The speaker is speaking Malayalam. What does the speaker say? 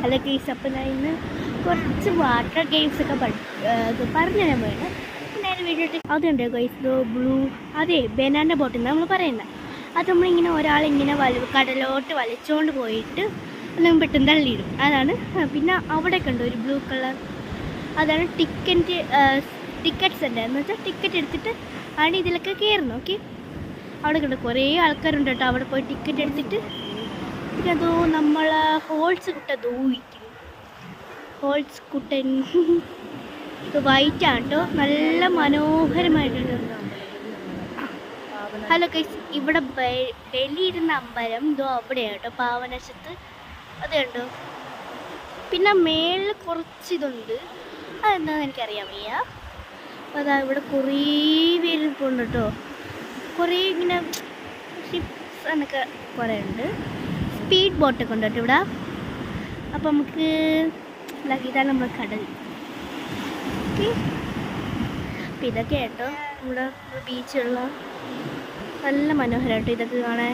അല്ല ഗെയ്സ്, അപ്പം ഞാൻ ഇന്ന് കുറച്ച് വാട്ടർ ഗെയിംസ് ഒക്കെ പറഞ്ഞു തരാൻ വേണം. നേരെ വീട്ടിൽ അതുണ്ട് ഗെയ്സ്, ബ്ലൂ, അതെ ബനാന ബോട്ട് നമ്മൾ പറയുന്നത്. അത് നമ്മളിങ്ങനെ ഒരാളിങ്ങനെ കടലോട്ട് വലിച്ചുകൊണ്ട് പോയിട്ട് നമ്മൾ പെട്ടെന്ന് തള്ളിയിടും. അതാണ്. പിന്നെ അവിടെയൊക്കെ ഉണ്ട് ഒരു ബ്ലൂ കളർ, അതാണ് ടിക്കറ്റ്സ് ഉണ്ട്. എന്ന് വെച്ചാൽ ടിക്കറ്റ് എടുത്തിട്ട് ആണ് ഇതിലൊക്കെ കയറുന്നു. ഓക്കെ, അവിടെ ഉണ്ട് കുറേ ആൾക്കാരുണ്ട് കേട്ടോ. അവിടെ പോയി ടിക്കറ്റ് എടുത്തിട്ട് പിന്നെ അതോ നമ്മളെ ഹോൾസ് കുട്ടതോ ഹോൾസ് കുട്ടൻ ഇത് വൈറ്റാണ് കേട്ടോ, നല്ല മനോഹരമായിട്ടുണ്ട്. ഹലോ ഗൈസ്, ഇവിടെ ബലിയിരുന്ന അമ്പലം ഇതോ അവിടെയാണ് കേട്ടോ, പാവനാശത്ത്. അത് കണ്ടോ. പിന്നെ മേളിൽ കുറച്ച് ഇതുണ്ട്, അതെന്താണെന്ന് എനിക്കറിയാൻ വയ്യ. അതാ ഇവിടെ കുറേ പേര് പോകുന്നുണ്ട് കേട്ടോ. കുറേ ഇങ്ങനെ ഷിപ്സ് എന്നൊക്കെ കുറേ ഉണ്ട്. സ്പീഡ് ബോട്ടൊക്കെ ഉണ്ട് കേട്ടോ ഇവിടെ. അപ്പം നമുക്ക് ഇതാണ് നമ്മുടെ കടൽ. ഓക്കെ, അപ്പം ഇതൊക്കെ കേട്ടോ നമ്മുടെ ബീച്ചുള്ള നല്ല മനോഹരം കേട്ടോ ഇതൊക്കെ കാണാൻ.